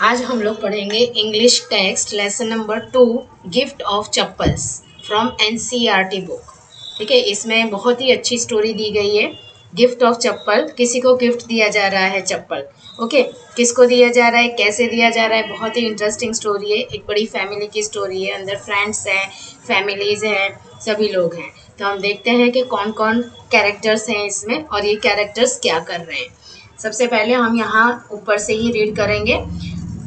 आज हम लोग पढ़ेंगे English text lesson number 2 gift of chappals from NCERT book. ठीक है, इसमें बहुत ही अच्छी स्टोरी दी गई है। गिफ्ट ऑफ चप्पल, किसी को गिफ्ट दिया जा रहा है चप्पल। ओके, किसको दिया जा रहा है, कैसे दिया जा रहा है, बहुत ही इंटरेस्टिंग स्टोरी है। एक बड़ी फैमिली की स्टोरी है, अंदर फ्रेंड्स हैं, फैमिलीज हैं, सभी लोग हैं। तो हम देखते हैं कि कौन कौन कैरेक्टर्स हैं इसमें और ये कैरेक्टर्स क्या कर रहे हैं। सबसे पहले हम यहाँ ऊपर से ही रीड करेंगे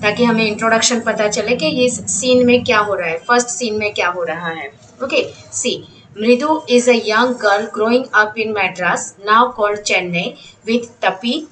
ताकि हमें इंट्रोडक्शन पता चले कि ये सीन में क्या हो रहा है, फर्स्ट सीन में क्या हो रहा है। Okay, see Mridu is a young girl growing up in Madras now called Chennai with तपी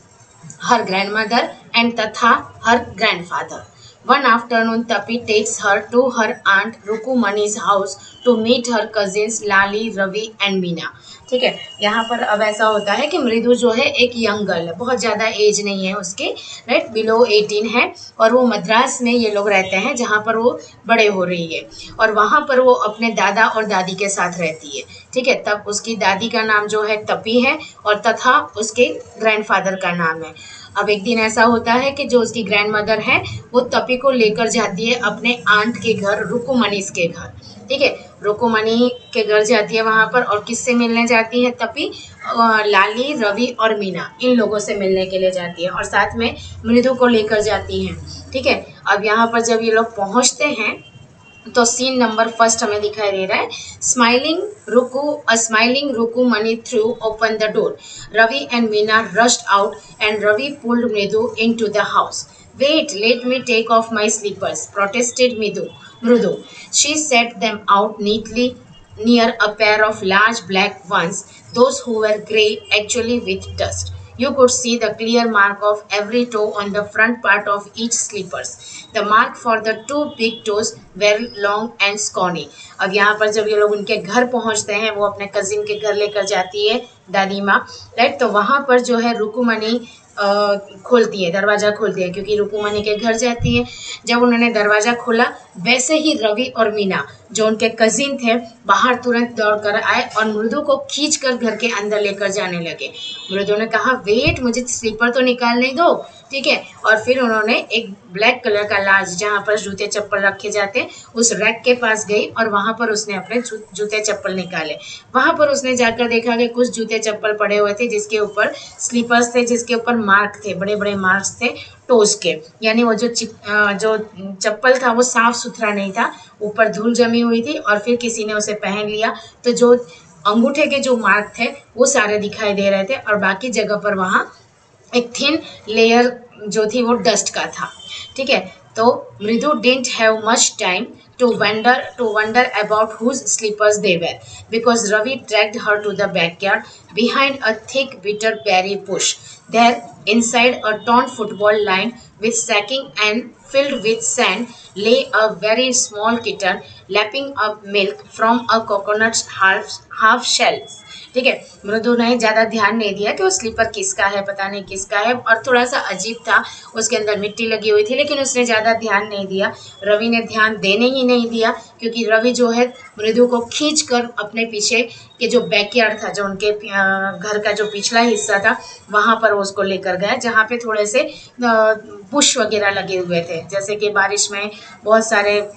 her grandmother and Tatha her grandfather. One afternoon, Tapi takes her to her aunt Rukumani's house to meet her cousins Lali, Ravi and Meena. ठीक है, यहाँ पर अब ऐसा होता है कि मृदु जो है एक यंग गर्ल है, बहुत ज़्यादा एज नहीं है उसके, राइट, बिलो 18 है। और वो मद्रास में ये लोग रहते हैं जहाँ पर वो बड़े हो रही है, और वहाँ पर वो अपने दादा और दादी के साथ रहती है। ठीक है, तब उसकी दादी का नाम जो है तपी है और तथा उसके ग्रैंडफादर का नाम है। अब एक दिन ऐसा होता है कि जो उसकी ग्रैंड मदर है वो तपी को लेकर जाती है अपने आंट के घर, रुकुमनीस के घर। ठीक है, रुकुमनी के घर जाती है वहां पर, और किससे मिलने जाती है तपी? लाली, रवि और मीना, इन लोगों से मिलने के लिए जाती है, और साथ में मृदु को लेकर जाती है। ठीक है, अब यहाँ पर जब ये लोग पहुंचते हैं तो सीन नंबर फर्स्ट हमें दिखाई दे रहा है। Smiling Rukmani through open the door. Ravi and Meena rushed out and Ravi pulled Mridu into the house. Wait, let me take off my slippers, protested Mrudu. She set them out neatly near a pair of large black ones, those who were grey actually with dust. You could see the clear mark of every toe on the front part of each slippers. The mark for the two big toes were long and scrawny. अब यहाँ पर जब ये लोग उनके घर पहुँचते हैं, वो अपने कजिन के घर लेकर जाती है दादी माँ, राइट। तो वहाँ पर जो है रुकुमनी खोलती है, दरवाज़ा खोलती है, क्योंकि रुकुमनी के घर जाती है। जब उन्होंने दरवाज़ा खोला, वैसे ही रवि और मीना जो उनके कजिन थे बाहर तुरंत दौड़ कर आए और मृदु को खींच कर घर के अंदर लेकर जाने लगे। मृदु ने कहा, वेट, मुझे स्लीपर तो निकालने दो। ठीक है, और फिर उन्होंने एक ब्लैक कलर का लार्ज, जहाँ पर जूते चप्पल रखे जाते हैं, उस रैक के पास गई और वहाँ पर उसने अपने जूते चप्पल निकाले। वहाँ पर उसने जाकर देखा कि कुछ जूते चप्पल पड़े हुए थे जिसके ऊपर स्लीपर्स थे, जिसके ऊपर मार्क थे, बड़े बड़े मार्क्स थे टोज के। यानी वो जो चप्पल था वो साफ सुथरा नहीं था, ऊपर धूल जमी हुई थी, और फिर किसी ने उसे पहन लिया तो जो अंगूठे के जो मार्क थे वो सारे दिखाई दे रहे थे, और बाकी जगह पर वहाँ एक थिन लेयर जो थी वो डस्ट का था। ठीक है, तो मृदु didn't have much time to wonder about whose slippers they were, because Ravi dragged her to the backyard behind a thick bitter berry bush. There, inside a torn football lined with sacking and filled with sand, lay a very small kitten lapping up milk from a coconut's half shells. ठीक है, मृदु ने ज़्यादा ध्यान नहीं दिया कि वो स्लीपर किसका है, पता नहीं किसका है, और थोड़ा सा अजीब था, उसके अंदर मिट्टी लगी हुई थी, लेकिन उसने ज़्यादा ध्यान नहीं दिया। रवि ने ध्यान देने ही नहीं दिया, क्योंकि रवि जो है मृदु को खींच कर अपने पीछे के जो बैकयार्ड था, जो उनके घर का जो पिछला हिस्सा था, वहाँ पर वो उसको लेकर गया, जहाँ पे थोड़े से बुश वगैरह लगे हुए थे। जैसे कि बारिश में बहुत सारे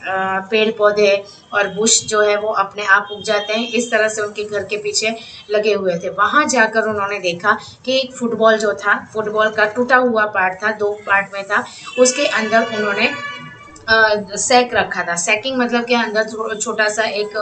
पेड़ पौधे और बुश जो है वो अपने आप उग जाते हैं, इस तरह से उनके घर के पीछे लगे हुए थे। वहाँ जाकर उन्होंने देखा कि एक फुटबॉल जो था, फुटबॉल का टूटा हुआ पार्ट था, 2 पार्ट में था, उसके अंदर उन्होंने सैक रखा था। सैकिंग मतलब कि अंदर छोटा सा एक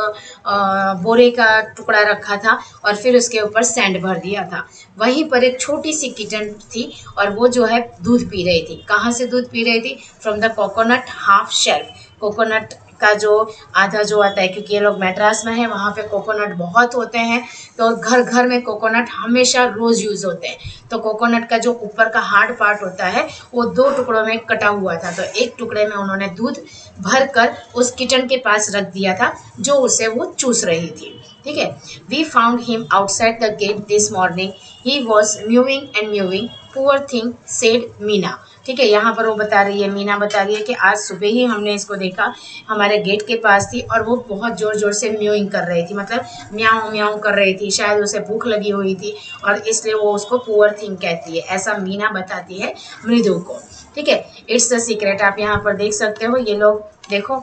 बोरे का टुकड़ा रखा था, और फिर उसके ऊपर सैंड भर दिया था। वहीं पर एक छोटी सी किटन थी, और वो जो है दूध पी रही थी। कहाँ से दूध पी रही थी? From the coconut half shelf. Coconut का जो आधा जो आता है, क्योंकि ये लोग मैड्रास में है, वहाँ पे कोकोनट बहुत होते हैं, तो घर घर में कोकोनट हमेशा रोज़ यूज़ होते हैं। तो कोकोनट का जो ऊपर का हार्ड पार्ट होता है वो 2 टुकड़ों में कटा हुआ था, तो एक टुकड़े में उन्होंने दूध भर कर उस किचन के पास रख दिया था, जो उसे वो चूस रही थी। ठीक है, we found him outside the gate this morning, he was mewing and mewing, poor thing, said Meena. ठीक है, यहाँ पर वो बता रही है, मीना बता रही है कि आज सुबह ही हमने इसको देखा, हमारे गेट के पास थी, और वो बहुत ज़ोर ज़ोर से म्यूइंग कर रही थी, मतलब म्याऊं म्याऊं कर रही थी, शायद उसे भूख लगी हुई थी, और इसलिए वो उसको पुअर थिंग कहती है, ऐसा मीना बताती है मृदु को। ठीक है, इट्स अ सीक्रेट। आप यहाँ पर देख सकते हो, ये लोग देखो,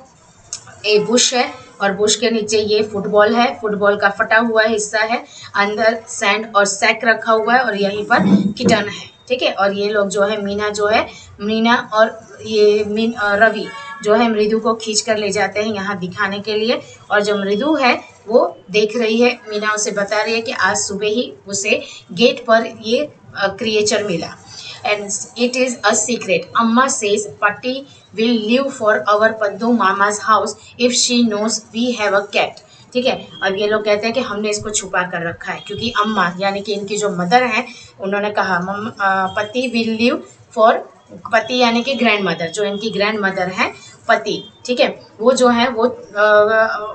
ये बुश है और बुश के नीचे ये फुटबॉल है, फुटबॉल का फटा हुआ हिस्सा है, अंदर सैंड और सैक रखा हुआ है और यहीं पर किटन है। ठीक है, और ये लोग जो है, मीना जो है, मीना और ये रवि जो है मृदु को खींच कर ले जाते हैं यहाँ दिखाने के लिए। और जो मृदु है वो देख रही है, मीना उसे बता रही है कि आज सुबह ही उसे गेट पर ये क्रिएचर मिला। And it is a secret. Amma says Patti will leave for our Paddu Mama's house if she knows we have a cat. ठीक है, अब ये लोग कहते हैं कि हमने इसको छुपा कर रखा है क्योंकि अम्मा यानी कि इनकी जो मदर है उन्होंने कहा पति विल लीव फॉर, पति यानी कि ग्रैंड मदर, जो इनकी ग्रैंड मदर है पति, ठीक है, वो जो है वो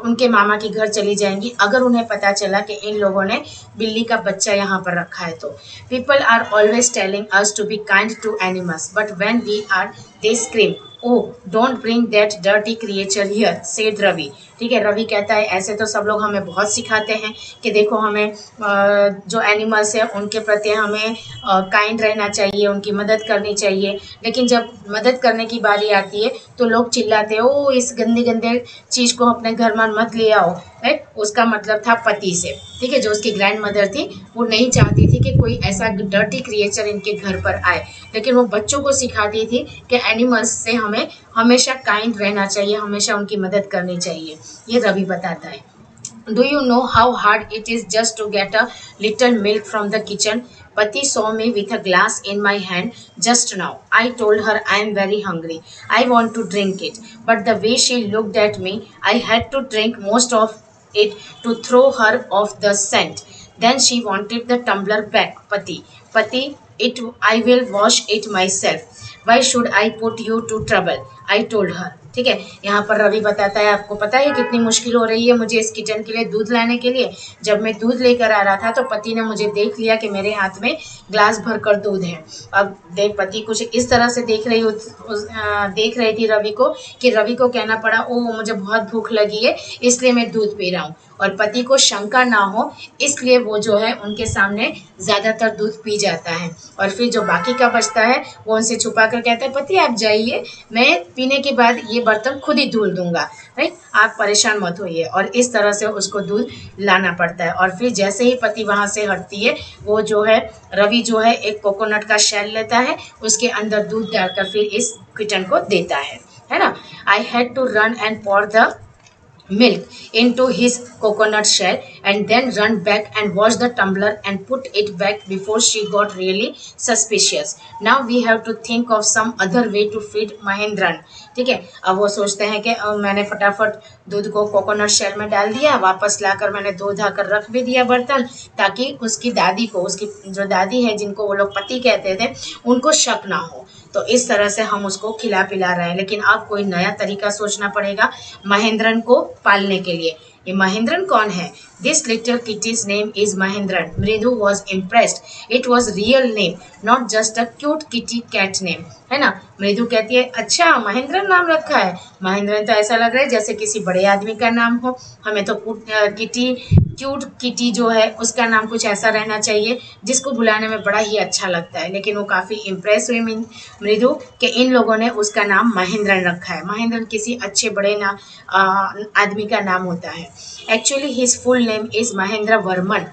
उनके मामा के घर चली जाएंगी अगर उन्हें पता चला कि इन लोगों ने बिल्ली का बच्चा यहाँ पर रखा है। तो people are always telling us to be kind to animals but when we are they scream oh don't bring that dirty creature here said Ravi. ठीक है, रवि कहता है ऐसे तो सब लोग हमें बहुत सिखाते हैं कि देखो हमें जो एनिमल्स है उनके प्रति हमें काइंड रहना चाहिए, उनकी मदद करनी चाहिए, लेकिन जब मदद करने की बारी आती है तो लोग चिल्लाते हैं ओ इस गंदे गंदे चीज़ को अपने घर में मत ले आओ। राइट, उसका मतलब था पति से। ठीक है, जो उसकी ग्रैंड मदर थी वो नहीं चाहती थी कि कोई ऐसा डर्टी क्रिएचर इनके घर पर आए, लेकिन वो बच्चों को सिखाती थी कि एनिमल्स से हमें हमेशा काइंड रहना चाहिए, हमेशा उनकी मदद करनी चाहिए। ये रवि बताता है। Do you know how hard it is just to get a little milk from the kitchen? Pati saw me with a glass in my hand just now. I told her I am very hungry. I want to drink it. But the way she looked at me, I had to drink most of it to throw her off the scent. Then she wanted the tumbler back. Pati, I will wash it myself. Why should I put you to trouble? I told her. ठीक है, यहाँ पर रवि बताता है आपको पता है कितनी मुश्किल हो रही है मुझे इस किचन के लिए दूध लाने के लिए। जब मैं दूध लेकर आ रहा था तो पति ने मुझे देख लिया कि मेरे हाथ में ग्लास भरकर दूध है। अब देख पति कुछ इस तरह से देख रही थी रवि को कि रवि को कहना पड़ा ओ मुझे बहुत भूख लगी है इसलिए मैं दूध पी रहा हूँ, और पति को शंका ना हो इसलिए वो जो है उनके सामने ज़्यादातर दूध पी जाता है। और फिर जो बाकी का बचता है वो उनसे छुपा कर कहता है पति आप जाइए, मैं पीने के बाद ये बर्तन खुद ही धुल दूंगा, राइट, आप परेशान मत होइए। और इस तरह से उसको दूध लाना पड़ता है। और फिर जैसे ही पति वहाँ से हटती है वो जो है रवि जो है एक कोकोनट का शेल लेता है, उसके अंदर दूध डालकर फिर इस किटन को देता है ना। I had to run and pour the milk into his coconut shell and then run back and wash the tumbler and put it back before she got really suspicious. Now we have to think of some other way to feed Mahendran. ठीक है, अब वो सोचते हैं कि मैंने फटाफट दूध को कोकोनट शेल में डाल दिया, वापस लाकर मैंने धो धाकर रख भी दिया बर्तन, ताकि उसकी दादी को, उसकी जो दादी है जिनको वो लोग पति कहते थे, उनको शक ना हो। तो इस तरह से हम उसको खिला पिला रहे हैं, लेकिन अब कोई नया तरीका सोचना पड़ेगा महेंद्रन को पालने के लिए। ये महेंद्रन कौन है? This little kitty's name is Mahendran. Mridu was impressed, it was real name not just a cute kitty cat name, है ना। मृदु कहती है अच्छा महेंद्रन नाम रखा है, महेंद्रन तो ऐसा लग रहा है जैसे किसी बड़े आदमी का नाम हो, हमें तो क्यूट किटी जो है उसका नाम कुछ ऐसा रहना चाहिए जिसको बुलाने में बड़ा ही अच्छा लगता है। लेकिन वो काफ़ी इम्प्रेस हुई मृदु कि इन लोगों ने उसका नाम महेंद्रन रखा है। महेंद्रन किसी अच्छे बड़े आदमी का नाम होता है। Actually his full name is Mahendra Varman.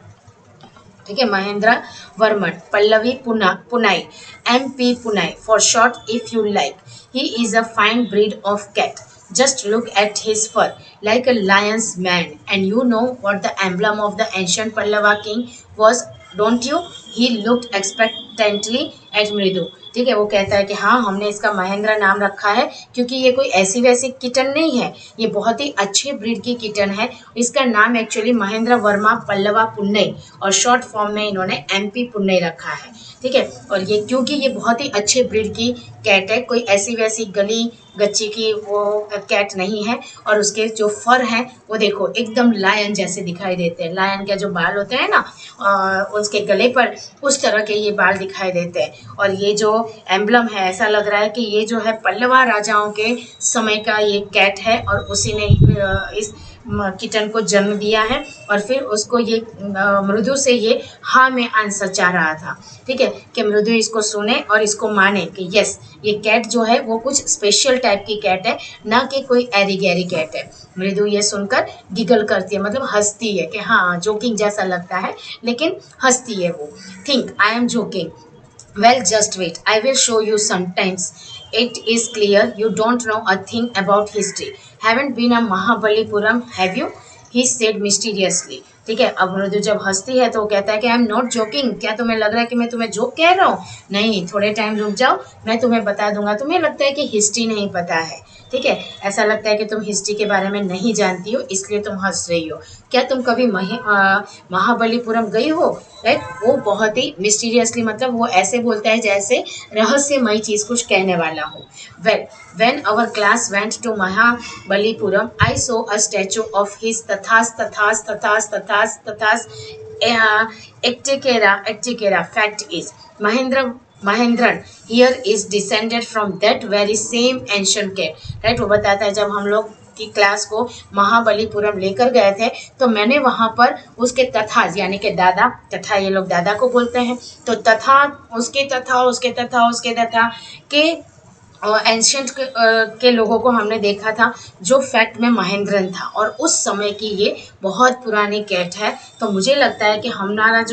ठीक है, Mahendra Varman, Pallavi Punai, MP Punai for short if you like. He is a fine breed of cat. Just look at his fur, like a lion's mane. And you know what the emblem of the ancient Pallava king was, don't you? He looked expectantly at Mridu. ठीक है, वो कहता है कि हाँ हमने इसका महेंद्र नाम रखा है क्योंकि ये कोई ऐसी वैसी किटन नहीं है, ये बहुत ही अच्छे ब्रीड की किटन है। इसका नाम एक्चुअली महेंद्र वर्मा पल्लवा पुन्नई और शॉर्ट फॉर्म में इन्होंने MP पुन्नई रखा है। ठीक है, और ये क्योंकि ये बहुत ही अच्छे ब्रीड की कैट है, कोई ऐसी वैसी गली गच्ची की वो कैट नहीं है। और उसके जो फर हैं वो देखो एकदम लायन जैसे दिखाई देते हैं। लायन के जो बाल होते हैं ना उसके गले पर उस तरह के ये बाल दिखाई देते हैं। और ये जो एम्बलम है ऐसा लग रहा है कि ये जो है पल्लवा राजाओं के समय का ये कैट है और उसी ने इस किटन को जन्म दिया है और फिर उसको ये मृदु से ये हाँ में आंसर चाह रहा था। ठीक है, कि मृदु इसको सुने और इसको माने कि यस, ये कैट जो है वो कुछ स्पेशल टाइप की कैट है, ना कि कोई एरी गैरी कैट है। मृदु ये सुनकर गिगल करती है, मतलब हंसती है कि हाँ, जोकिंग जैसा लगता है लेकिन हंसती है वो। Think I am joking, well, just wait. I will show you sometimes. It is clear you don't know a thing about history. Haven't been a Mahabalipuram, have you? He said mysteriously. ठीक है, अब मृदु जब हंसती है तो वो कहता है कि आई एम नॉट जोकिंग, क्या तुम्हें लग रहा है कि मैं तुम्हें जोक कह रहा हूँ? नहीं, थोड़े टाइम रुक जाओ, मैं तुम्हें बता दूंगा। तुम्हें लगता है कि हिस्ट्री नहीं पता है, ठीक है, ऐसा लगता है कि तुम हिस्ट्री के बारे में नहीं जानती हो, इसलिए तुम हंस रही हो। क्या तुम कभी महाबलीपुरम गई हो? राइट, वो बहुत ही मिस्टीरियसली, मतलब वो ऐसे बोलता है जैसे रहस्यमय चीज कुछ कहने वाला हो। Well, when our class went to Mahabalipuram, I saw a statue of his tathas etc. Fact is, Mahendran here is descended from that very same ancient cat. Right, वो बताता है जब हम लोग की क्लास को महाबलीपुरम लेकर गए थे तो मैंने वहां पर उसके तथा यानी कि दादा, तथा ये लोग दादा को बोलते हैं, तो तथा उसके तथा के एंशियंट के लोगों को हमने देखा था जो फैक्ट में महेंद्रन था, और उस समय की ये बहुत पुरानी कैट है। तो मुझे लगता है कि हमारी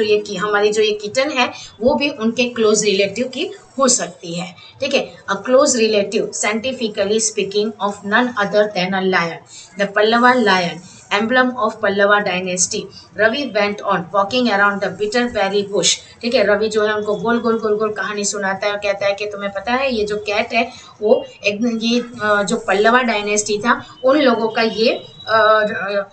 जो ये किटन है वो भी उनके क्लोज रिलेटिव की हो सकती है। ठीक है, a close relative scientifically speaking of none other than a lion, the Pallava lion, emblem of Pallava dynasty. Ravi went on walking around the bitterberry bush. ठीक है, रवि जो है उनको गोल गोल गोल गोल कहानी सुनाता है और कहता है कि तुम्हें पता है ये जो कैट है वो ये जो पल्लवा डायनेस्टी था उन लोगों का ये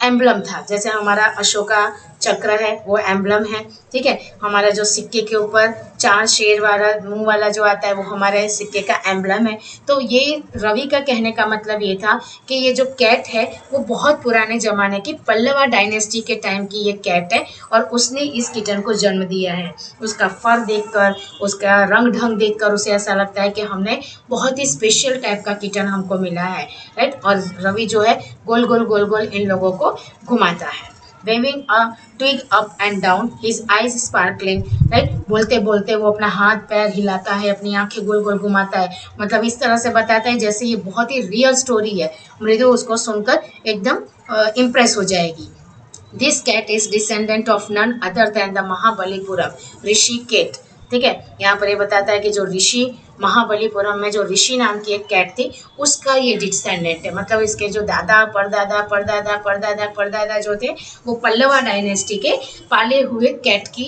एम्बलम था। जैसे हमारा अशोका चक्र है वो एम्बलम है। ठीक है, हमारा जो सिक्के के ऊपर 4 शेर वाला मुंह वाला जो आता है वो हमारे सिक्के का एम्बलम है। तो ये रवि का कहने का मतलब ये था कि ये जो कैट है वो बहुत पुराने जमाने की पल्लवा डायनेस्टी के टाइम की ये कैट है और उसने इस किटन को जन्म दिया है। उसका फर देखकर, उसका रंग ढंग देखकर उसे ऐसा लगता है कि हमने बहुत ही स्पेशल टाइप का किटन हमको मिला है। राइट, और रवि जो है गोल गोल गोल गोल इन लोगों को घुमाता है। waving a twig up and down, his eyes sparkling, right, बोलते बोलते वो अपना हाथ पैर हिलाता है, अपनी आंखें गोल गोल घुमाता है, मतलब इस तरह से बताता है जैसे ये बहुत ही रियल स्टोरी है। मृदु उसको सुनकर एकदम इम्प्रेस हो जाएगी। This cat is descendant of none other than the Mahabalipuram Rishi cat. ठीक है, यहाँ पर ये बताता है कि जो ऋषि महाबलीपुरम में जो ऋषि नाम की एक कैट थी उसका ये डिसेंडेंट है, मतलब इसके जो दादा परदादा परदादा परदादा परदादा जो थे वो पल्लवा डायनेस्टी के पाले हुए कैट की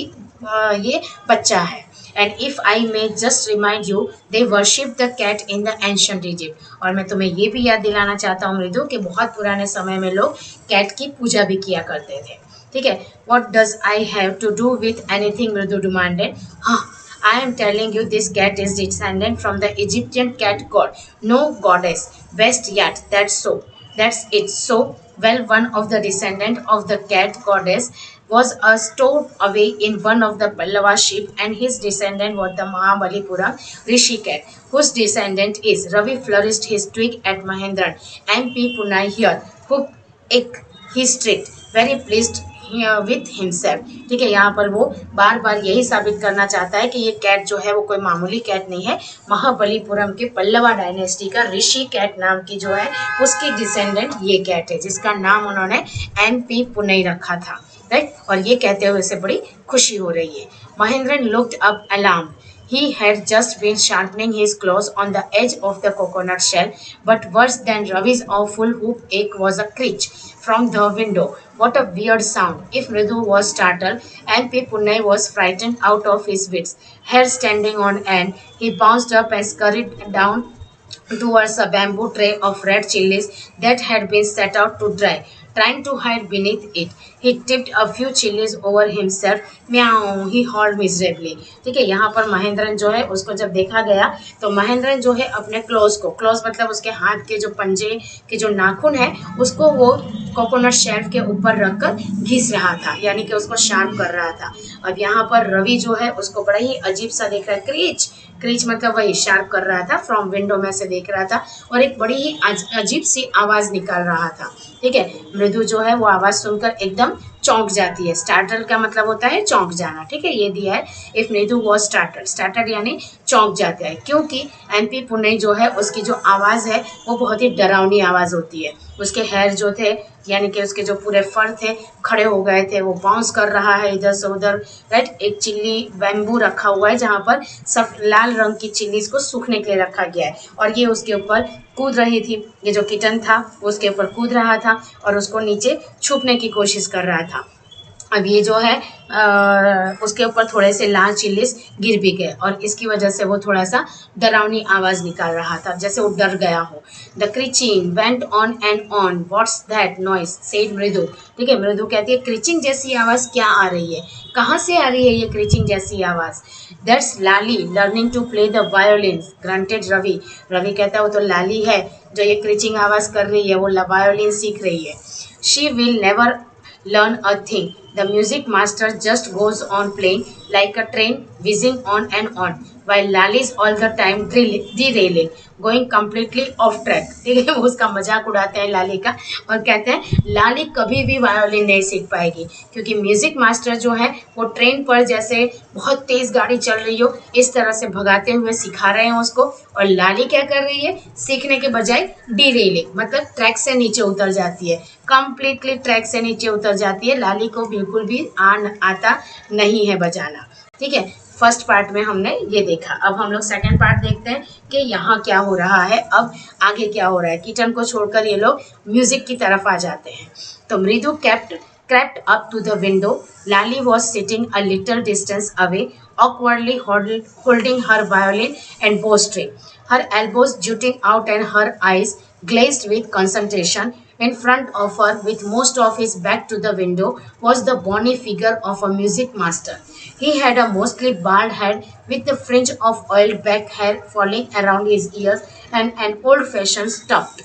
ये बच्चा है। And if I may just remind you, they worship the cat in the ancient Egypt. और मैं तुम्हें ये भी याद दिलाना चाहता हूँ मृदु कि बहुत पुराने समय में लोग कैट की पूजा भी किया करते थे। ठीक है, what does I have to do with anything, Mridu demanded. हाँ, I am telling you this cat is descendant from the Egyptian cat god. No goddess, best yet, that's so. That's it. So, well, one of the descendant of the cat goddess was stowed away in one of the Pallava ship, and his descendant was the Mahabalipuram Rishi cat, whose descendant is Ravi flourished his twig at Mahendran. MP Punai here, who ek he strict, very pleased with himself. ठीक है, यहाँ पर वो बार बार यही साबित करना चाहता है कि ये कैट जो है वो कोई मामूली कैट नहीं है, महाबलीपुरम के पल्लवा डायनेस्टी का ऋषि कैट नाम की जो है उसकी डिसेंडेंट ये कैट है, जिसका नाम उन्होंने MP पुनई रखा था। राइट, और ये कहते हुए उसे बड़ी खुशी हो रही है। Mahendran looked up alarmed. He had just been sharpening his claws on the edge of the coconut shell, but worse than Ravi's awful whoop ache was a screech from the window. What a weird sound! If Mridu was startled, MP Punnai was frightened out of his wits. Hair standing on end, he bounced up and scurried down towards a bamboo tray of red chilies that had been set out to dry. Trying to hide beneath it, He tipped a few chilies over himself. Meow, he hauled miserably. ठीक है, यहाँ पर महेंद्रन जो है उसको जब देखा गया तो महेंद्रन जो है अपने क्लोज मतलब उसके हाथ के जो पंजे के जो नाखून है उसको वो कोकोनट शेल्फ के ऊपर रखकर घिस रहा था, यानी कि उसको शार्प कर रहा था। अब यहाँ पर रवि जो है उसको बड़ा ही अजीब सा देख रहा है। क्रीच क्रीच मतलब वही शार्प कर रहा था, फ्रॉम विंडो में से देख रहा था और एक बड़ी ही अजीब सी आवाज निकाल रहा था। ठीक है, मृदु जो है वो आवाज सुनकर एकदम चौंक जाती है। स्टार्टल का मतलब होता है चौंक जाना। ठीक है, ये दिया है, इफ मृदु वॉज स्टार्टल, स्टार्टल यानी चौंक जाता है, क्योंकि एमपी पुणे जो है उसकी जो आवाज है वो बहुत ही डरावनी आवाज होती है। उसके हेयर जो थे यानी कि उसके जो पूरे फर थे खड़े हो गए थे, वो बाउंस कर रहा है इधर से उधर। राइट, एक चिल्ली बैम्बू रखा हुआ है जहाँ पर सब लाल रंग की चिल्लीज को सूखने के लिए रखा गया है और ये उसके ऊपर कूद रही थी। ये जो किटन था वो उसके ऊपर कूद रहा था और उसको नीचे छुपने की कोशिश कर रहा था। अब ये जो है उसके ऊपर थोड़े से लाल चिल्लीज गिर भी गए और इसकी वजह से वो थोड़ा सा डरावनी आवाज निकाल रहा था, जैसे वो डर गया हो। The screeching went on and on. What's that noise said Mridu. ठीक है, मृदु कहती है क्रीचिंग जैसी आवाज क्या आ रही है, कहाँ से आ रही है ये क्रीचिंग जैसी आवाज। That's Lali learning to play the violin, grunted Ravi. Ravi कहता है वो तो लाली है जो ये क्रीचिंग आवाज कर रही है, वो वायोलिन सीख रही है। She will never learn a thing. The music master just goes on playing like a train whizzing on and on, while Lali is all the time derailing, going completely off track. ठीक है, वो उसका मजाक उड़ाते हैं लाली का और कहते हैं लाली कभी भी वायोलिन नहीं सीख पाएगी, क्योंकि म्यूजिक मास्टर जो है वो ट्रेन पर जैसे बहुत तेज गाड़ी चल रही हो इस तरह से भगाते हुए सिखा रहे हैं उसको, और लाली क्या कर रही है, सीखने के बजाय डीरेलिंग मतलब ट्रैक से नीचे उतर जाती है, कंप्लीटली ट्रैक से नीचे उतर जाती है। लाली को बिल्कुल भी आता नहीं है बजाना। ठीक है, फर्स्ट पार्ट में हमने ये देखा। अब हम लोग सेकंड पार्ट देखते हैं कि यहाँ क्या हो रहा है, अब आगे क्या हो रहा है। किचन को छोड़कर ये लोग म्यूजिक की तरफ आ जाते हैं। तो मृदु crept up to the window. Lally was sitting a little distance away, awkwardly holding her violin and bowstring, her elbows jutting out and her eyes glazed with concentration. In front of her, with most of his back to the window, was the bony figure of a music master. He had a mostly bald head with a fringe of oiled back hair falling around his ears and an old-fashioned tuft.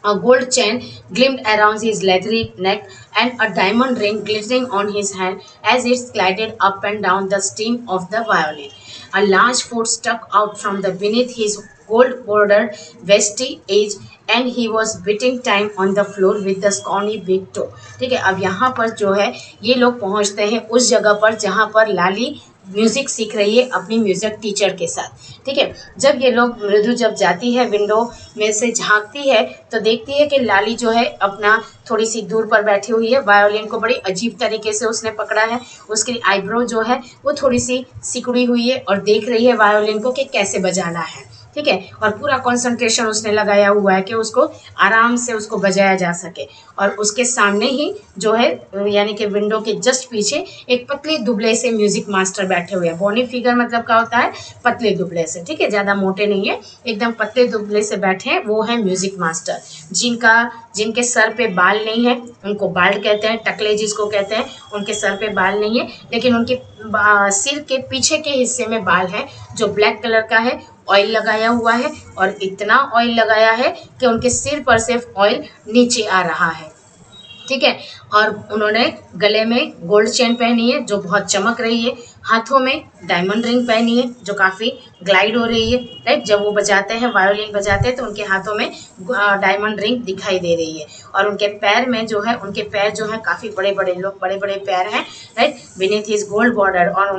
A gold chain gleamed around his leathery neck, and a diamond ring glittering on his hand as it glided up and down the stem of the violin. A large foot stuck out from the beneath his gold-bordered vestige, and he was beating time on the floor with the scrawny big toe. ठीक है, अब यहाँ पर जो है ये लोग पहुँचते हैं उस जगह पर जहाँ पर लाली म्यूजिक सीख रही है अपनी म्यूजिक टीचर के साथ। ठीक है, जब ये लोग मृदु जब जाती है विंडो में से झांकती है तो देखती है कि लाली जो है अपना थोड़ी सी दूर पर बैठी हुई है, वायोलिन को बड़ी अजीब तरीके से उसने पकड़ा है, उसकी आईब्रो जो है वो थोड़ी सी सिकुड़ी हुई है और देख रही है वायोलिन को कि कैसे बजाना है। ठीक है, और पूरा कंसंट्रेशन उसने लगाया हुआ है कि उसको आराम से उसको बजाया जा सके। और उसके सामने ही जो है यानी कि विंडो के जस्ट पीछे एक पतले दुबले से म्यूजिक मास्टर बैठे हुए हैं। बॉनी फिगर मतलब क्या होता है, पतले दुबले से। ठीक है, ज़्यादा मोटे नहीं है, एकदम पतले दुबले से बैठे हैं, वो है म्यूजिक मास्टर। जिनके सर पे बाल नहीं है उनको बाल्ड कहते हैं, टकले जिसको कहते हैं, उनके सर पे बाल नहीं है, लेकिन उनके सिर के पीछे के हिस्से में बाल है जो ब्लैक कलर का है। ऑयल लगाया हुआ है और इतना ऑयल लगाया है कि उनके सिर पर सिर्फ ऑयल नीचे आ रहा है। ठीक है, और उन्होंने गले में गोल्ड चेन पहनी है जो बहुत चमक रही है, हाथों में डायमंड रिंग पहनी है जो काफ़ी ग्लाइड हो रही है। राइट, जब वो बजाते हैं वायोलिन बजाते हैं तो उनके हाथों में डायमंड रिंग दिखाई दे रही है, और उनके पैर में जो है उनके पैर जो है काफ़ी बड़े बड़े पैर हैं। Right, beneath his gold border, और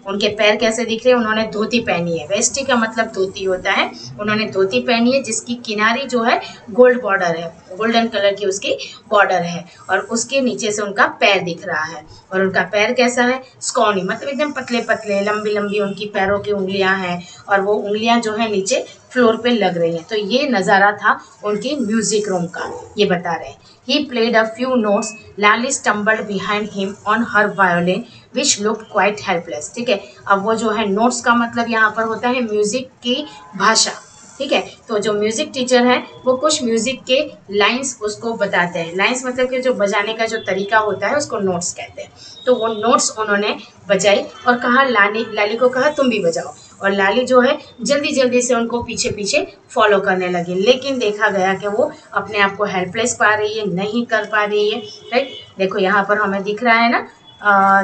उनके पैर कैसे दिख रहे हैं, उन्होंने धोती पहनी है। वेस्टी का मतलब धोती होता है, उन्होंने धोती पहनी है जिसकी किनारी जो है गोल्ड बॉर्डर है, गोल्डन कलर की उसकी बॉर्डर है, और उसके नीचे से उनका पैर दिख रहा है। और उनका पैर कैसा है, स्कॉनी मतलब एकदम पतले पतले लंबी लंबी उनकी पैरों की उंगलियां हैं, और वो उंगलियां जो है नीचे फ्लोर पे लग रही हैं। तो ये नज़ारा था उनकी म्यूजिक रूम का, ये बता रहे हैं। He played a few notes. Lally stumbled behind him on her violin, which looked quite helpless. ठीक है, अब वो जो है नोट्स का मतलब यहाँ पर होता है म्यूजिक की भाषा। ठीक है। तो जो म्यूजिक टीचर है वो कुछ म्यूजिक के लाइंस उसको बताते हैं। लाइंस मतलब कि जो बजाने का जो तरीका होता है उसको नोट्स कहते हैं। तो वो नोट्स उन्होंने बजाई और कहा, लाली लाली को कहा तुम भी बजाओ। और लाली जो है जल्दी जल्दी से उनको पीछे पीछे फॉलो करने लगी, लेकिन देखा गया कि वो अपने आप को हेल्पलेस पा रही है, नहीं कर पा रही है। राइट, देखो यहाँ पर हमें दिख रहा है ना,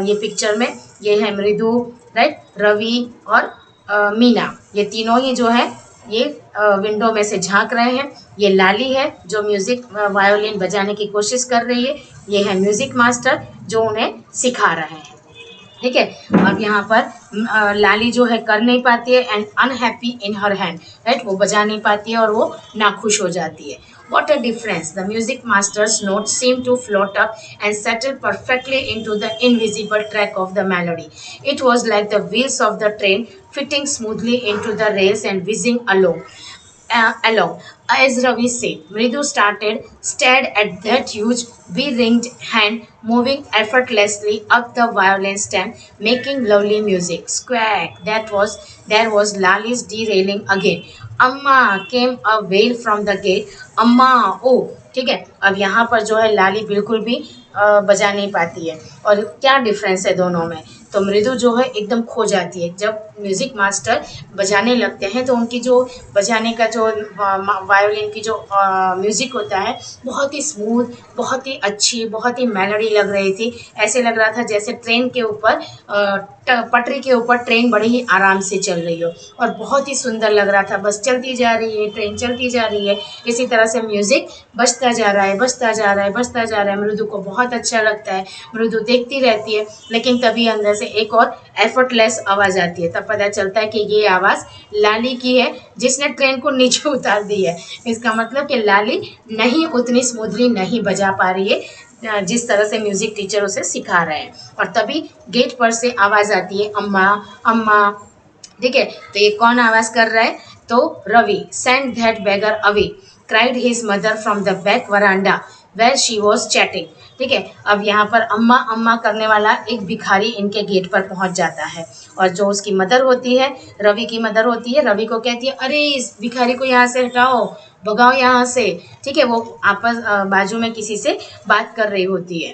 ये पिक्चर में ये है मृदु, राइट, रवि और मीना, ये तीनों ही जो है ये विंडो में से झांक रहे हैं। ये लाली है जो म्यूजिक वायोलिन बजाने की कोशिश कर रही है। ये है म्यूजिक मास्टर जो उन्हें सिखा रहे हैं। ठीक है। अब यहाँ पर लाली जो है कर नहीं पाती है and unhappy in her hand, right, वो बजा नहीं पाती है और वो नाखुश हो जाती है। What a difference! The music master's notes seemed to float up and settle perfectly into the invisible track of the melody. It was like the wheels of the train fitting smoothly into the rails and whizzing along. As Ravi said, Mridu stared at that huge, bee-ringed hand moving effortlessly up the violin stem, making lovely music. Squawk! There was Lali's derailing again. अम्मा came a wail from the gate. अम्मा ओ, ठीक है। अब यहाँ पर जो है लाली बिल्कुल भी बजा नहीं पाती है। और क्या डिफरेंस है दोनों में, तो मृदु जो है एकदम खो जाती है। जब म्यूजिक मास्टर बजाने लगते हैं तो उनकी जो बजाने का जो वायोलिन की जो म्यूजिक होता है बहुत ही स्मूथ, बहुत ही अच्छी, बहुत ही मेलोडी लग रही थी। ऐसे लग रहा था जैसे ट्रेन के ऊपर पटरी के ऊपर ट्रेन बड़े ही आराम से चल रही हो, और बहुत ही सुंदर लग रहा था। बस चलती जा रही है, ट्रेन चलती जा रही है, इसी तरह से म्यूजिक बजता जा रहा है, बजता जा रहा है, बजता जा रहा है। मृदु को बहुत अच्छा लगता है, मृदु देखती रहती है। लेकिन तभी अंदर से एक और एफर्टलेस आवाज़ आती है। तब पता चलता है कि ये आवाज़ लाली की है जिसने ट्रेन को नीचे उतार दी है। इसका मतलब कि लाली नहीं उतनी स्मूथली नहीं बजा पा रही है जिस तरह से म्यूजिक टीचर उसे सिखा रहे हैं। और तभी गेट पर से आवाज़ आती है, अम्मा अम्मा। ठीक है, तो ये कौन आवाज़ कर रहा है, तो Ravi. Send that beggar away, cried his mother from the back veranda where she was chatting. ठीक है, अब यहाँ पर अम्मा अम्मा करने वाला एक भिखारी इनके गेट पर पहुँच जाता है, और जो उसकी मदर होती है, रवि की मदर होती है, रवि को कहती है अरे इस भिखारी को यहाँ से हटाओ, भगाओ यहाँ से। ठीक है, वो आपस बाजू में किसी से बात कर रही होती है।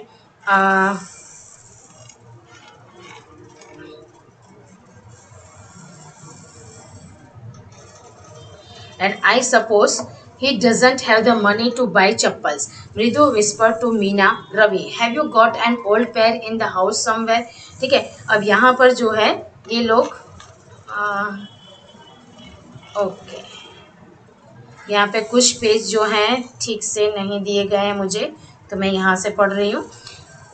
And I suppose he doesn't have the money to buy chappals. Mridu whispered to Meena, Ravi, have you got an old pair in the house somewhere? ठीक है, अब यहाँ पर जो है ये लोग ओके, यहाँ पे कुछ पेज जो हैं ठीक से नहीं दिए गए हैं मुझे, तो मैं यहाँ से पढ़ रही हूँ।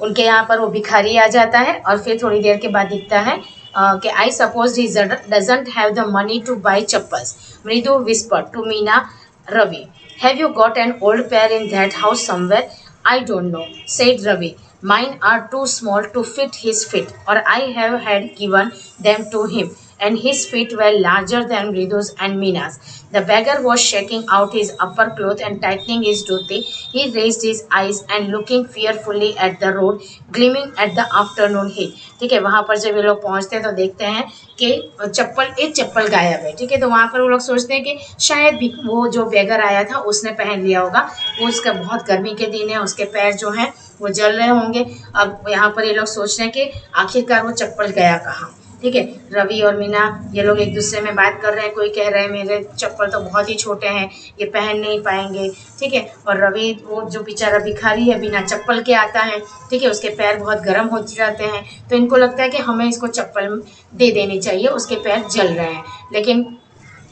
उनके यहाँ पर वो भिखारी आ जाता है और फिर थोड़ी देर के बाद दिखता है कि I suppose he doesn't have the money to buy chappals. Mridu whisper to Meena, Ravi, have you got an old pair in that house somewhere? I don't know, said Ravi, mine are too small to fit his feet, or I have had given them to him, and his feet were larger than Mridu's and Mina's. The beggar was shaking out his upper cloth and tightening his dhoti. He raised his eyes and looking fearfully at the road, gleaming at the afternoon heat. ठीक है, वहाँ पर जब ये लोग पहुँचते हैं तो देखते हैं कि एक चप्पल गायब है। ठीक है, तो वहाँ पर वो लोग सोचते हैं कि शायद भी वो जो बेगर आया था उसने पहन लिया होगा। वो उसका बहुत गर्मी के दिन है, उसके पैर जो हैं वो जल रहे होंगे। अब यहाँ पर ये लोग सोच रहे हैं कि आखिरकार वो चप्पल गया कहाँ। ठीक है, रवि और मीना ये लोग एक दूसरे में बात कर रहे हैं। कोई कह रहा है मेरे चप्पल तो बहुत ही छोटे हैं, ये पहन नहीं पाएंगे। ठीक है, और रवि वो जो बेचारा भिखारी है बिना चप्पल के आता है। ठीक है, उसके पैर बहुत गर्म हो जाते हैं, तो इनको लगता है कि हमें इसको चप्पल दे देनी चाहिए, उसके पैर जल रहे हैं। लेकिन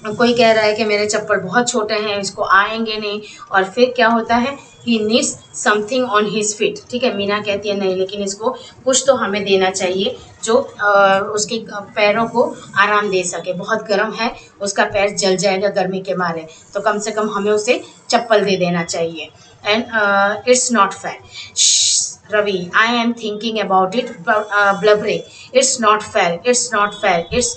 कोई कह रहा है कि मेरे चप्पल बहुत छोटे हैं, इसको आएंगे नहीं। और फिर क्या होता है, he needs something on his feet. ठीक है, मीना कहती है नहीं, लेकिन इसको कुछ तो हमें देना चाहिए जो उसके पैरों को आराम दे सके। बहुत गर्म है, उसका पैर जल जाएगा गर्मी के मारे, तो कम से कम हमें उसे चप्पल दे देना चाहिए। And it's not fair Ravi, I am thinking about it, blubbering, it's not fair, it's not fair, it's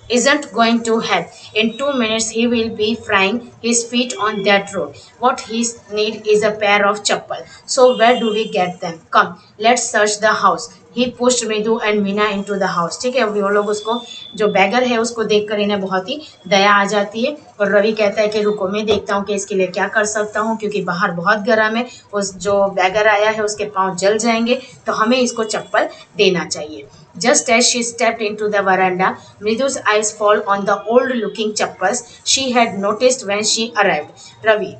isn't going to help. In 2 minutes he will be frying his feet on that road. What he need is a pair of chappal. So where do we get them? Come, let's search the house. He pushed Mridu and Meena into the house. ठीक है, वो लोग उसको, जो bagger है उसको देखकर इन्हें बहुत ही दया आ जाती है और रवि कहता है कि रुको मैं देखता हूँ कि इसके लिए क्या कर सकता हूँ, क्योंकि बाहर बहुत गर्म है, उस जो बैगर आया है उसके पाँव जल जाएंगे, तो हमें इसको चप्पल देना चाहिए। Just as she stepped into the veranda, Mridu's eyes fall on the old-looking chappals she had noticed when she arrived. Ravi,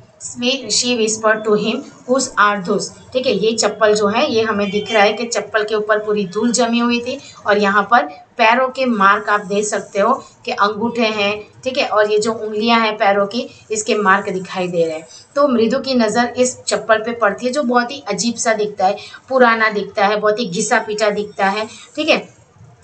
she whispered to him, "Whose are those?" ठीक है, ये चप्पल जो है ये हमें दिख रहा है कि चप्पल के ऊपर पूरी धूल जमी हुई थी और यहाँ पर पैरों के मार्क आप देख सकते हो कि अंगूठे हैं। ठीक है, और ये जो उंगलियां हैं पैरों की, इसके मार्क दिखाई दे रहे हैं। तो मृदु की नज़र इस चप्पल पे पड़ती है जो बहुत ही अजीब सा दिखता है, पुराना दिखता है, बहुत ही घिसा पीटा दिखता है। ठीक है,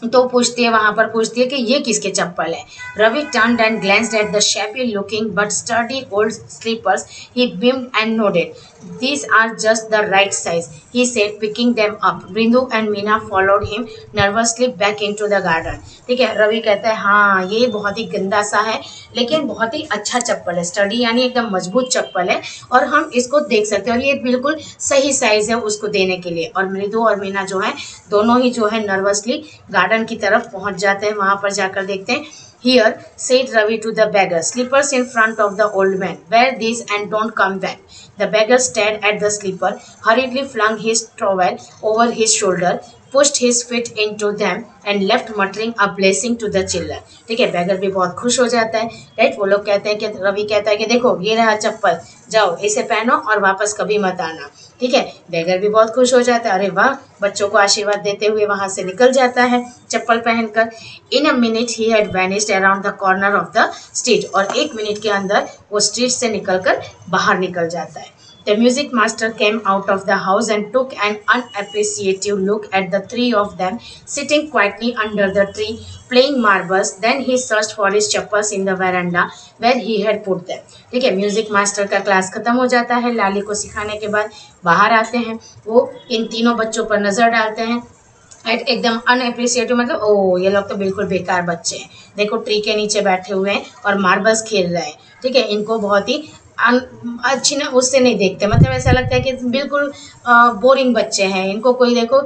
तो पूछती है, वहां पर पूछती है कि ये किसके चप्पल है। Ravi turned and glanced at the shabby looking but sturdy old slippers. He beamed and nodded. These are just the right size, he said, picking them up. Bindu and Meena followed him nervously back into the garden. ठीक है, रवि कहता है हाँ ये बहुत ही गंदा सा है लेकिन बहुत ही अच्छा चप्पल है, स्टडी यानी एकदम मजबूत चप्पल है और हम इसको देख सकते हैं और ये बिल्कुल सही साइज है उसको देने के लिए। और मृदु और मीना जो है दोनों ही जो है नर्वसली गार्डन की तरफ पहुंच जाते हैं, वहां पर जाकर देखते हैं। Here, said Ravi to the beggar, slippers in front of the old man. Wear these and don't come back. The beggar stared at the slipper, hurriedly flung his towel over his shoulder, pushed his feet into them and left muttering a blessing to the children. ठीक है, bagger भी बहुत खुश हो जाता है। Right, वो लोग कहते हैं कि रवि कहता है कि देखो ये रहा चप्पल, जाओ इसे पहनो और वापस कभी मत आना। ठीक है, बैगर भी बहुत खुश हो जाता है, अरे वाह, बच्चों को आशीर्वाद देते हुए वहां से निकल जाता है चप्पल पहनकर। In a minute he had vanished around the corner of the street, और 1 मिनट के अंदर वो स्ट्रीट से निकलकर बाहर निकल जाता है। The music master came out of the house and took an unappreciative look at the three of them sitting quietly under the tree playing marbles. Then he searched for his chappals in the veranda where he had put them. ठीक है, music master का class खत्म हो जाता है, लाली को सिखाने के बाद बाहर आते हैं, वो इन तीनों बच्चों पर नजर डालते हैं। एकदम अनएप्रिसिएटिव, मतलब ओ ये लोग तो बिल्कुल बेकार बच्चे हैं, देखो ट्री के नीचे बैठे हुए हैं और मार्बल्स खेल रहे हैं। ठीक है, इनको बहुत ही अच्छी ना उससे नहीं देखते, मतलब ऐसा लगता है कि बिल्कुल बोरिंग बच्चे हैं, इनको कोई देखो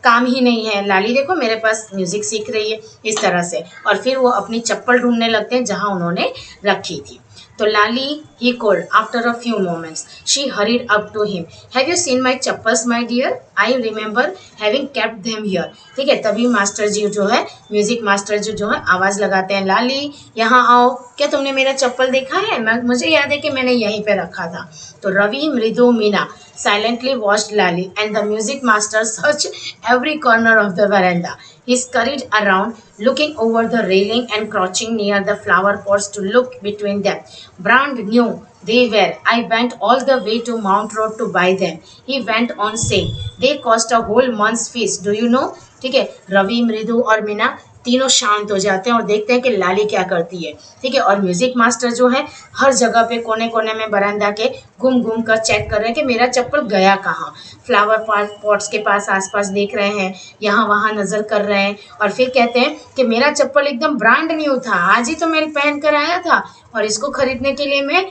काम ही नहीं है। लाली देखो मेरे पास म्यूजिक सीख रही है, इस तरह से। और फिर वो अपनी चप्पल ढूंढने लगते हैं जहां उन्होंने रखी थी। तो लाली he called after a few moments. She hurried up to him. Have you seen my chappals, my dear? I remember having kept them here. ठीक है, तभी मास्टर जी जो है, म्यूजिक मास्टर जी जो है आवाज लगाते हैं, लाली यहाँ आओ, क्या तुमने मेरा चप्पल देखा है? मुझे याद है कि मैंने यहीं पे रखा था। तो रवि, मृदु, Meena silently watched Lali and the music master searched every corner of the veranda. He scurried around, looking over the railing and crouching near the flower pots to look between them. Brand new they were. I went all the way to Mount Road to buy them. He went on saying, they cost a whole month's fees. Do you know? ठीक है, रवि, मृदु और मीना तीनों शांत हो जाते हैं और देखते हैं कि लाली क्या करती है। ठीक है, और म्यूजिक मास्टर जो है हर जगह पे कोने कोने में बरामदा के घूम घूम कर चेक कर रहे हैं कि मेरा चप्पल गया कहाँ। फ्लावर पॉट्स के पास आसपास देख रहे हैं, यहाँ वहाँ नजर कर रहे हैं और फिर कहते हैं कि मेरा चप्पल एकदम ब्रांड न्यू था, आज ही तो मैं पहन कर आया था और इसको खरीदने के लिए मैं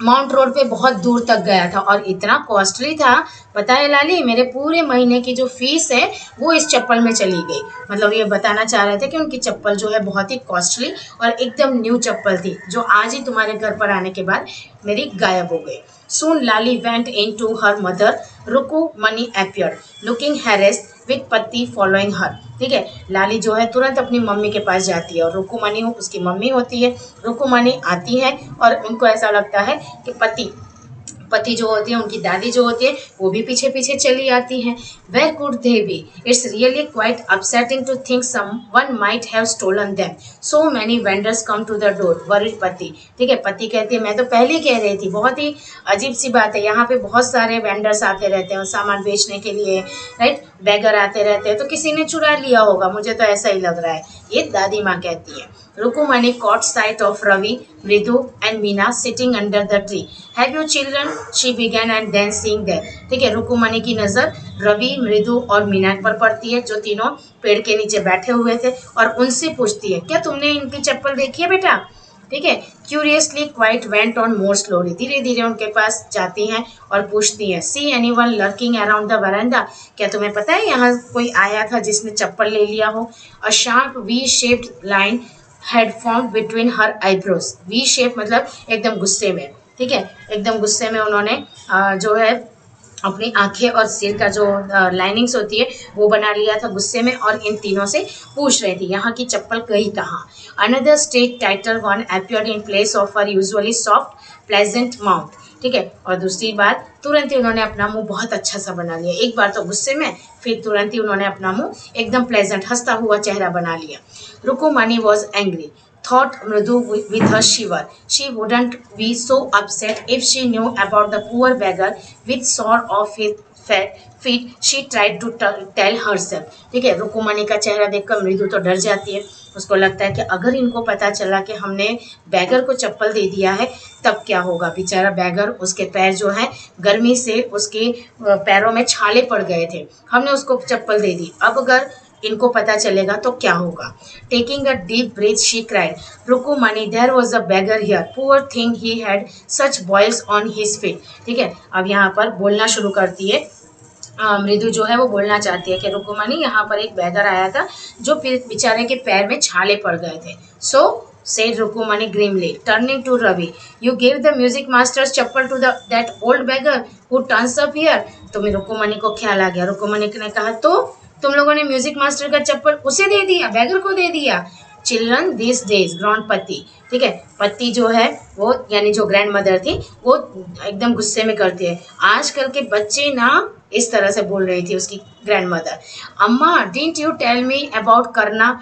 माउंट रोड पे बहुत दूर तक गया था और इतना कॉस्टली था, पता है लाली, मेरे पूरे महीने की जो फीस है वो इस चप्पल में चली गई। मतलब ये बताना चाह रहे थे कि उनकी चप्पल जो है बहुत ही कॉस्टली और एकदम न्यू चप्पल थी, जो आज ही तुम्हारे घर पर आने के बाद मेरी गायब हो गई। Soon Lali went into her mother. Rukumani appeared, looking harassed, with Patti following her. ठीक है, लाली जो है तुरंत अपनी मम्मी के पास जाती है और रुकुमनी उसकी मम्मी होती है। रुकुमनी आती है और उनको ऐसा लगता है कि पति जो होती है, उनकी दादी जो होती है, वो भी पीछे पीछे चली आती हैं। Where could they be? It's really quite upsetting to think someone might have stolen them. So many vendors come to the door. Worried पति। ठीक है, पति कहती है मैं तो पहले कह रही थी, बहुत ही अजीब सी बात है, यहाँ पे बहुत सारे वेंडर्स आते रहते हैं सामान बेचने के लिए, राइट, बैगर आते रहते हैं, तो किसी ने चुरा लिया होगा, मुझे तो ऐसा ही लग रहा है, ये दादी माँ कहती है। Rukumani caught sight of Ravi, Mridu and Meena sitting under the tree. Have you children? She began and then seeing them. ठीक है, रुकुमनी की नजर रवि, मृदु और मीना पर पड़ती है जो तीनों पेड़ के नीचे बैठे हुए थे और उनसे पूछती है क्या तुमने इनकी चप्पल देखी है बेटा? ठीक है। Curiously quite went on more slowly, धीरे धीरे उनके पास जाती हैं और पूछती हैं, see anyone lurking around the वरांडा, क्या तुम्हें पता है यहाँ कोई आया था जिसने चप्पल ले लिया हो। A sharp V shaped line had form between her eyebrows, V shape मतलब एकदम गुस्से में, ठीक है, एकदम गुस्से में उन्होंने जो है अपनी आंखें और सिर का जो लाइनिंग्स होती है वो बना लिया था गुस्से में, और इन तीनों से पूछ रही थी यहाँ की चप्पल गई कहाँ। Another straight tighter one appeared in place of her usually soft pleasant mouth, ठीक है। और दूसरी बार तुरंत ही उन्होंने अपना मुंह बहुत अच्छा सा बना लिया, एक बार तो गुस्से में, फिर तुरंत ही उन्होंने अपना मुंह एकदम प्लेजेंट हंसता हुआ चेहरा बना लिया। Rukmani was angry, thought Mridu with her shiver. She wouldn't be so upset if she knew about the poor beggar with sore of his feet. She tried to tell herself. ठीक है, रुकुमणी का चेहरा देखकर मृदु तो डर जाती है। उसको लगता है कि अगर इनको पता चला कि हमने बैगर को चप्पल दे दिया है तब क्या होगा। बेचारा बैगर, उसके पैर जो है गर्मी से उसके पैरों में छाले पड़ गए थे, हमने उसको चप्पल दे दी, अब अगर इनको पता चलेगा तो क्या होगा। Taking a deep breath she cried, Rukmani there was a beggar here, poor thing he had such boils on his feet. ठीक है, अब यहाँ पर बोलना शुरू करती है। मृदु जो है वो बोलना चाहती है कि रुकुमणी, यहाँ पर एक बैगर आया था जो फिर बेचारे के पैर में छाले पड़ गए थे। सो said Rukumani grimly, turning to Ravi. You gave the music master's chappal to that old beggar who turns up here. तुम्हें रुकुमणी को ख्याल आ गया। रुकुमणी ने कहा, तो तुम लोगों ने म्यूजिक मास्टर का चप्पल उसे दे दिया, बैगर को दे दिया। चिल्ड्रन दिस डेज, ग्रैंड पति, ठीक है, पति जो है वो यानी जो ग्रैंड मदर थी वो एकदम गुस्से में करती है। आजकल के बच्चे ना, इस तरह से बोल रही थी उसकी grandmother. Amma, didn't you tell me about Karna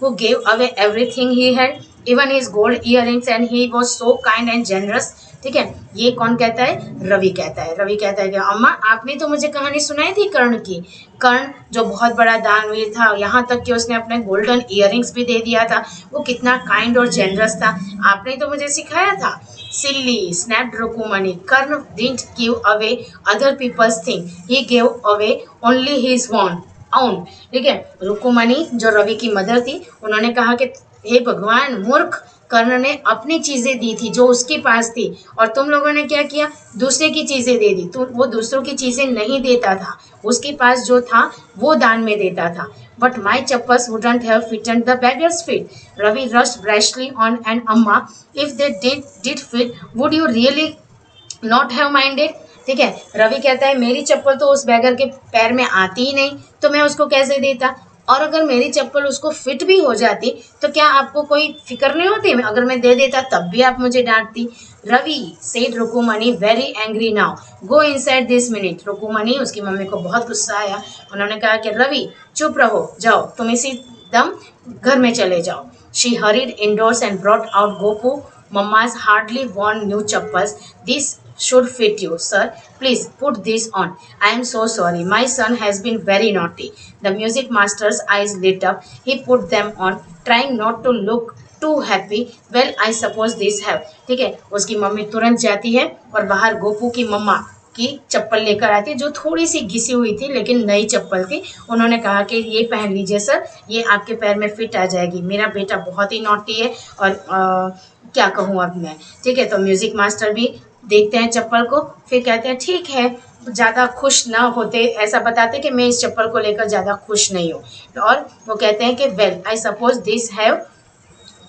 who gave away everything he had, even his gold earrings, and he was so kind and generous. ठीक है, ये कौन कहता है? रवि कहता है। रवि कहता है कि अम्मा, आपने तो मुझे कहानी सुनाई थी कर्ण की। कर्ण जो बहुत बड़ा दानवीर था, यहाँ तक कि उसने अपने गोल्डन इयररिंग्स भी दे दिया था, वो कितना काइंड और जेनरस था, आपने तो मुझे सिखाया था। Silly, snapped Rukmani, Karna didn't give away other people's thing, he gave away only his own. ठीक है, रुकुमणी जो रवि की मदर थी, उन्होंने कहा कि हे भगवान, मूर्ख, कर्ण ने अपनी चीजें दी थी जो उसके पास थी, और तुम लोगों ने क्या किया? दूसरे की चीजें दे दी। वो दूसरों की चीजें नहीं देता था, उसके पास जो था वो दान में देता था। But my chappals wouldn't have fitted the beggar's feet. Ravi rushed brashly on and amma, if they did fit would you really not have minded. ठीक है, रवि कहता है मेरी चप्पल तो उस बैगर के पैर में आती ही नहीं, तो मैं उसको कैसे देता, और अगर मेरी चप्पल उसको फिट भी हो जाती तो क्या आपको कोई फिक्र नहीं होती? अगर मैं दे देता तब भी आप मुझे डांटती। Ravi said Rukmani very angry now, go inside this minute. Rukmani, उसकी मम्मी को बहुत गुस्सा आया। उन्होंने कहा कि रवि चुप रहो, जाओ तुम इसी दम घर में चले जाओ। She hurried indoors and brought out Gopu mama's hardly worn new chappals. This should fit you, sir. Please put this on. I am so sorry. My son has been very naughty. The music master's eyes lit up. He put them on, trying not to look too happy. Well, I suppose this have. ठीक है, उसकी mummy तुरंत जाती है और बाहर गोपू की मम्मा की चप्पल लेकर आती है, जो थोड़ी सी घिसी हुई थी लेकिन नई चप्पल थी। उन्होंने कहा कि ये पहन लीजिए सर, ये आपके पैर में फिट आ जाएगी। मेरा बेटा बहुत ही नॉटी है, और क्या कहूँ अब मैं। ठीक है, तो म्यूजिक मास्टर भी देखते हैं चप्पल को, फिर कहते हैं ठीक है, ज़्यादा खुश ना होते, ऐसा बताते कि मैं इस चप्पल को लेकर ज़्यादा खुश नहीं हूँ, और वो कहते हैं कि well I suppose this have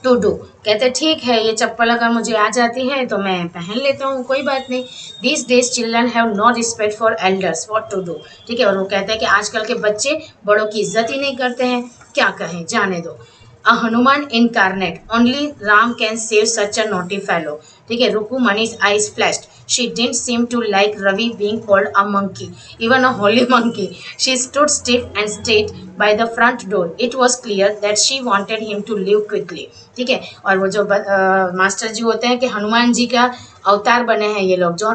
to do. कहते ठीक है, ये चप्पल अगर मुझे आ जाती है तो मैं पहन लेता हूँ, कोई बात नहीं। This days children have no respect for elders, what to do. ठीक है, और वो कहते हैं कि आजकल के बच्चे बड़ों की इज्जत ही नहीं करते हैं, क्या कहें, जाने दो। A Hanuman incarnate, only Ram can save such a naughty fellow. ठीक है, रुकुमणि's eyes flashed. She didn't seem to like Ravi being called a monkey, even a holy monkey. She stood stiff and straight by the front door. It was clear that she wanted him to leave quickly. ठीक है, और वो जो master जी होते हैं कि हनुमान जी का अवतार बने हैं ये लोग, जो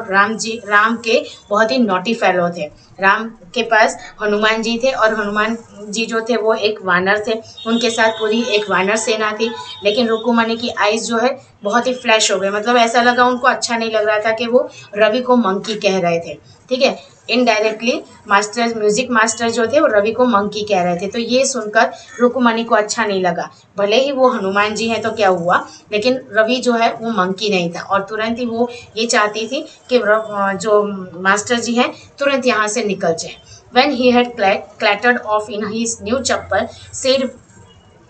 राम के बहुत ही नॉटी फेलो थे। राम के पास हनुमान जी थे, और हनुमान जी जो थे वो एक वानर थे, उनके साथ पूरी एक वानर सेना थी। लेकिन रुकुमणी की आइज़ जो है बहुत ही फ्लैश हो गए, मतलब ऐसा लगा उनको अच्छा नहीं लग रहा था कि वो रवि को मंकी कह रहे थे। ठीक है, इनडायरेक्टली मास्टर म्यूजिक मास्टर जो थे वो रवि को मंकी कह रहे थे। तो ये सुनकर रुकुमणि को अच्छा नहीं लगा। भले ही वो हनुमान जी हैं तो क्या हुआ, लेकिन रवि जो है वो मंकी नहीं था और तुरंत ही वो ये चाहती थी कि जो मास्टर जी हैं तुरंत यहाँ से निकल जाए। When he had clattered off in his new chappal,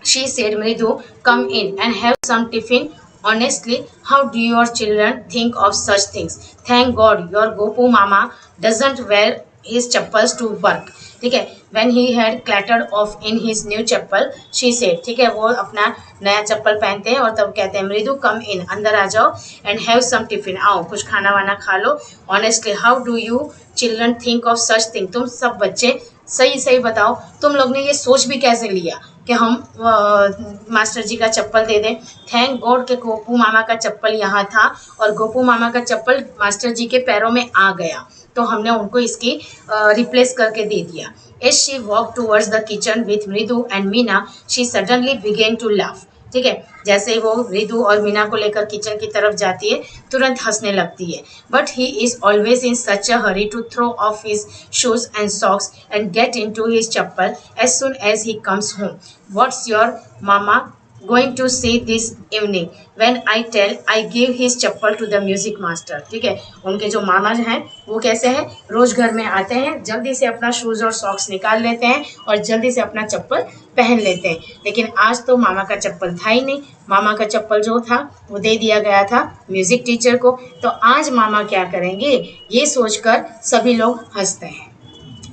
she said, Mridu, come in and have some tiffin. Honestly, how do your children think of such things? Thank God your Gopu Mama doesn't wear his chappals to work. ठीक है, when he had clattered off in his new chappal, she said, ठीक है, वो अपना नया चप्पल पहनते हैं और तब कहते हैं मृदु कम इन, अंदर आ जाओ, एंड हैव सम टिफिन, आओ कुछ खाना वाना खा लो. Honestly how do you children think of such thing, तुम सब बच्चे सही सही बताओ तुम लोग ने ये सोच भी कैसे लिया कि हम मास्टर जी का चप्पल दे दें. थैंक गॉड के गोपू मामा का चप्पल यहाँ था और गोपू मामा का चप्पल मास्टर जी के पैरों में आ गया तो हमने उनको इसकी रिप्लेस करके दे दिया. As she walked towards the kitchen with Mridu and Meena, she suddenly began to laugh. ठीक है, जैसे वो मृदु और मीना को लेकर किचन की तरफ जाती है तुरंत हंसने लगती है. But he is always in such a hurry to throw off his shoes and socks and get in to his chappal as soon as he comes home. What's your mama going to see this evening when I tell I give his chappal to the music master. ठीक है, उनके जो मामा हैं वो कैसे हैं, रोज घर में आते हैं, जल्दी से अपना शूज और सॉक्स निकाल लेते हैं और जल्दी से अपना चप्पल पहन लेते हैं. लेकिन आज तो मामा का चप्पल था ही नहीं. मामा का चप्पल जो था वो दे दिया गया था म्यूजिक टीचर को. तो आज मामा क्या करेंगे ये सोचकर सभी लोग हंसते हैं.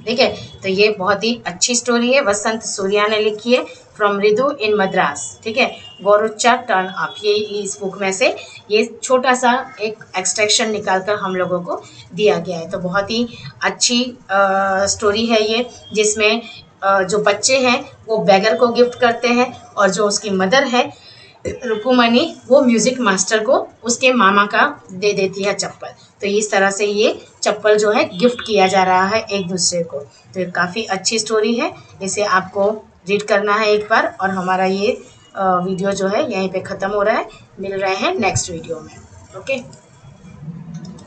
ठीक है, तो ये बहुत ही अच्छी स्टोरी है, वसंत सूर्या ने लिखी है, फ्रॉम मृदु इन मद्रास. ठीक है, गोरुच्चा टर्न अप, ये इस बुक में से ये छोटा सा एक एक्सट्रैक्शन निकालकर हम लोगों को दिया गया है. तो बहुत ही अच्छी स्टोरी है ये, जिसमें जो बच्चे हैं वो बैगर को गिफ्ट करते हैं और जो उसकी मदर है रुकुमणि वो म्यूजिक मास्टर को उसके मामा का दे देती है चप्पल. तो इस तरह से ये चप्पल जो है गिफ्ट किया जा रहा है एक दूसरे को. तो ये काफ़ी अच्छी स्टोरी है, इसे आपको रीड करना है एक बार. और हमारा ये वीडियो जो है यहीं पे ख़त्म हो रहा है. मिल रहे हैं नेक्स्ट वीडियो में. ओके.